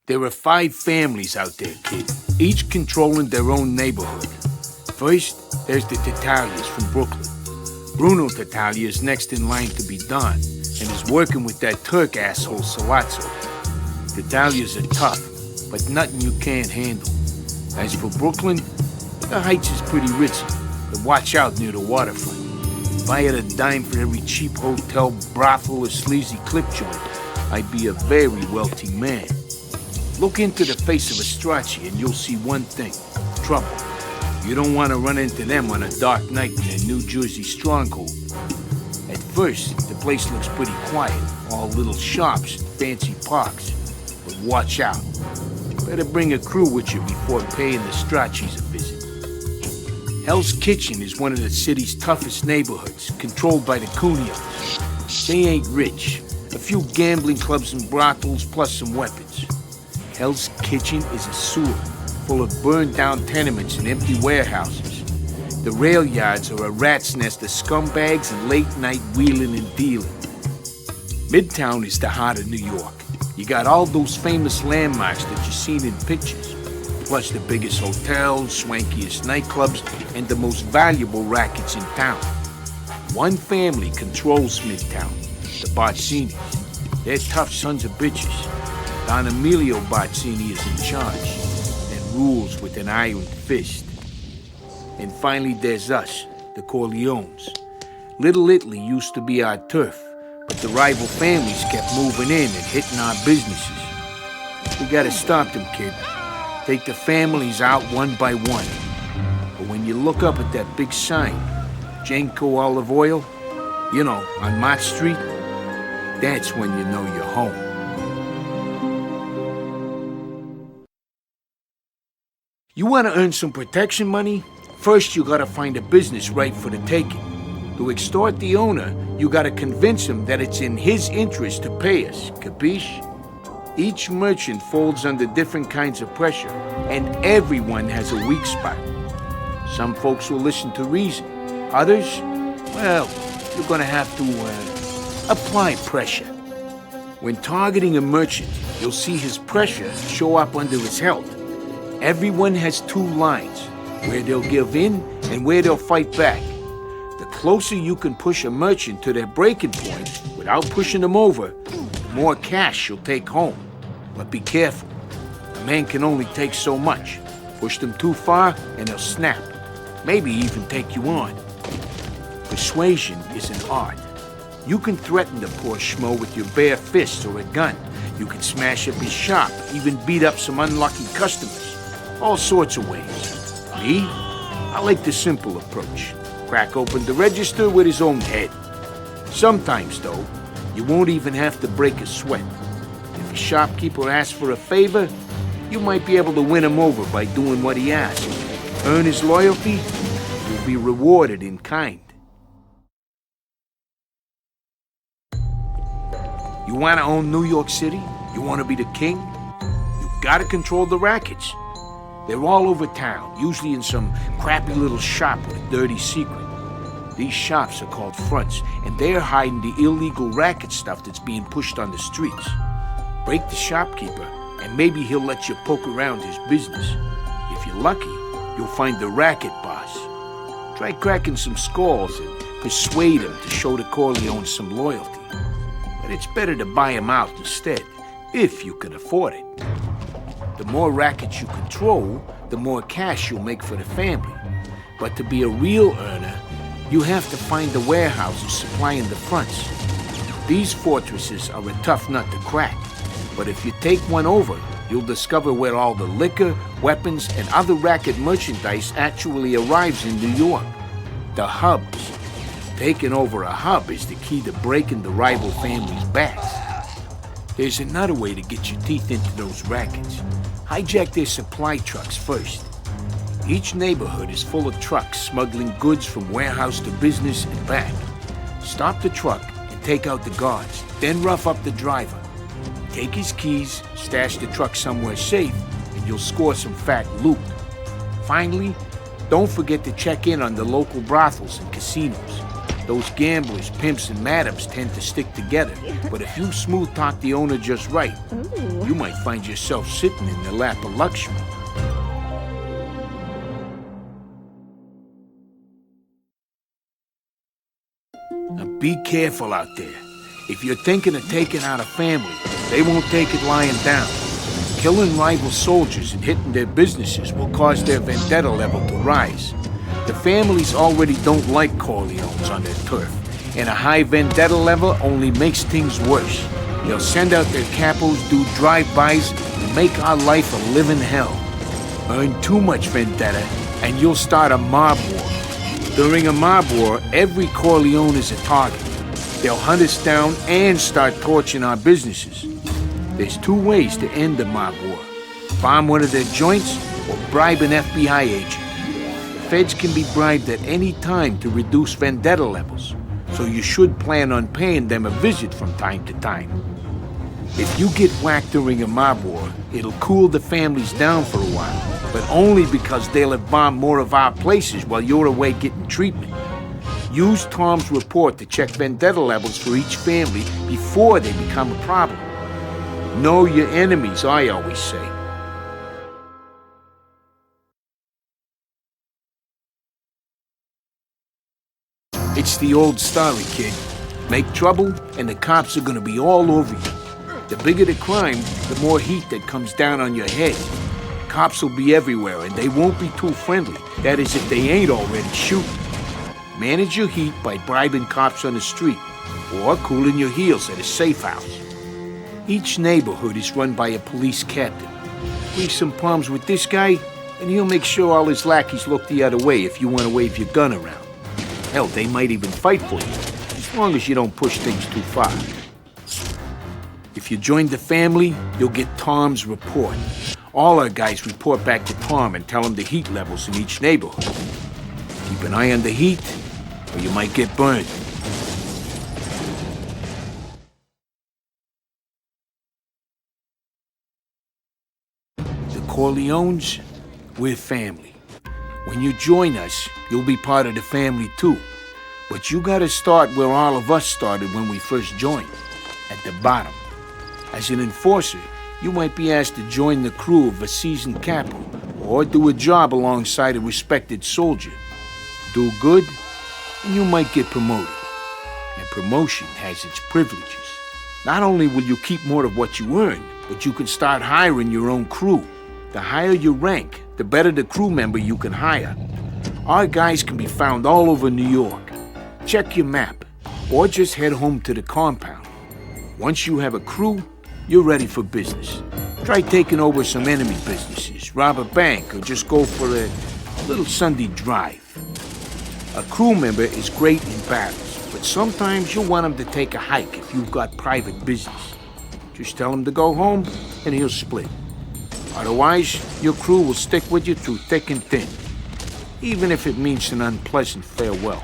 There are 5 families out there, kid, each controlling their own neighborhood. First, there's the Tattaglias from Brooklyn. Bruno Tattaglia is next in line to be Don, and is working with that Turk asshole Salazzo. Tattaglias are tough, but nothing you can't handle. As for Brooklyn, the Heights is pretty ritzy, but watch out near the waterfront. If I had a dime for every cheap hotel, brothel, or sleazy clip joint, I'd be a very wealthy man. Look into the face of a Stracci and you'll see one thing: trouble. You don't want to run into them on a dark night in their New Jersey stronghold. At first, the place looks pretty quiet, all little shops and fancy parks. But watch out. Better bring a crew with you before paying the Stracci's a visit. Hell's Kitchen is one of the city's toughest neighborhoods, controlled by the Cunios. They ain't rich. A few gambling clubs and brothels, plus some weapons. Hell's Kitchen is a sewer, full of burned-down tenements and empty warehouses. The rail yards are a rat's nest of scumbags and late-night wheeling and dealing. Midtown is the heart of New York. You got all those famous landmarks that you've seen in pictures, plus the biggest hotels, swankiest nightclubs, and the most valuable rackets in town. One family controls Midtown, the Barzinis. They're tough sons of bitches. Don Emilio Barzini is in charge and rules with an iron fist. And finally there's us, the Corleones. Little Italy used to be our turf, but the rival families kept moving in and hitting our businesses. We gotta stop them, kid. Take the families out one by one. But when you look up at that big sign, Janko Olive Oil, you know, on Mott Street, that's when you know you're home. You want to earn some protection money? First, you gotta find a business right for the taking. To extort the owner, you gotta convince him that it's in his interest to pay us, capiche? Each merchant folds under different kinds of pressure, and everyone has a weak spot. Some folks will listen to reason. Others, well, you're gonna have to apply pressure. When targeting a merchant, you'll see his pressure show up under his health. Everyone has 2 lines, where they'll give in and where they'll fight back. The closer you can push a merchant to their breaking point without pushing them over, the more cash you'll take home. But be careful. A man can only take so much. Push them too far and they'll snap. Maybe even take you on. Persuasion is an art. You can threaten the poor schmo with your bare fists or a gun. You can smash up his shop, even beat up some unlucky customers. All sorts of ways. Me? I like the simple approach. Crack open the register with his own head. Sometimes, though, you won't even have to break a sweat. If a shopkeeper asks for a favor, you might be able to win him over by doing what he asks. Earn his loyalty, you'll be rewarded in kind. You want to own New York City? You want to be the king? You gotta control the rackets. They're all over town, usually in some crappy little shop with a dirty secret. These shops are called fronts, and they're hiding the illegal racket stuff that's being pushed on the streets. Break the shopkeeper, and maybe he'll let you poke around his business. If you're lucky, you'll find the racket boss. Try cracking some skulls and persuade him to show the Corleones some loyalty. But it's better to buy him out instead, if you can afford it. The more rackets you control, the more cash you'll make for the family. But to be a real earner, you have to find the warehouses supplying the fronts. These fortresses are a tough nut to crack, but if you take one over, you'll discover where all the liquor, weapons, and other racket merchandise actually arrives in New York. The hubs. Taking over a hub is the key to breaking the rival families' backs. There's another way to get your teeth into those rackets. Hijack their supply trucks first. Each neighborhood is full of trucks smuggling goods from warehouse to business and back. Stop the truck and take out the guards, then rough up the driver. Take his keys, stash the truck somewhere safe, and you'll score some fat loot. Finally, don't forget to check in on the local brothels and casinos. Those gamblers, pimps, and madams tend to stick together. But if you smooth talk the owner just right, you might find yourself sitting in the lap of luxury. Now be careful out there. If you're thinking of taking out a family, they won't take it lying down. Killing rival soldiers and hitting their businesses will cause their vendetta level to rise. The families already don't like Corleones on their turf, and a high vendetta level only makes things worse. They'll send out their capos, do drive-bys, and make our life a living hell. Earn too much vendetta, and you'll start a mob war. During a mob war, every Corleone is a target. They'll hunt us down and start torching our businesses. There's two ways to end the mob war: bomb one of their joints or bribe an FBI agent. The feds can be bribed at any time to reduce vendetta levels, so you should plan on paying them a visit from time to time. If you get whacked during a mob war, it'll cool the families down for a while, but only because they'll have bombed more of our places while you're away getting treatment. Use Tom's report to check vendetta levels for each family before they become a problem. Know your enemies, I always say. It's the old story, kid. Make trouble, and the cops are gonna be all over you. The bigger the crime, the more heat that comes down on your head. Cops will be everywhere, and they won't be too friendly. That is, if they ain't already shooting. Manage your heat by bribing cops on the street, or cooling your heels at a safe house. Each neighborhood is run by a police captain. Leave some problems with this guy, and he'll make sure all his lackeys look the other way if you want to wave your gun around. Hell, they might even fight for you, as long as you don't push things too far. If you join the family, you'll get Tom's report. All our guys report back to Tom and tell him the heat levels in each neighborhood. Keep an eye on the heat, or you might get burned. The Corleones, we're family. When you join us, you'll be part of the family too. But you gotta start where all of us started when we first joined, at the bottom. As an enforcer, you might be asked to join the crew of a seasoned capo, or do a job alongside a respected soldier. Do good, and you might get promoted. And promotion has its privileges. Not only will you keep more of what you earn, but you can start hiring your own crew. The higher your rank, the better the crew member you can hire. Our guys can be found all over New York. Check your map, or just head home to the compound. Once you have a crew, you're ready for business. Try taking over some enemy businesses, rob a bank, or just go for a little Sunday drive. A crew member is great in battles, but sometimes you'll want him to take a hike if you've got private business. Just tell him to go home, and he'll split. Otherwise, your crew will stick with you through thick and thin, even if it means an unpleasant farewell.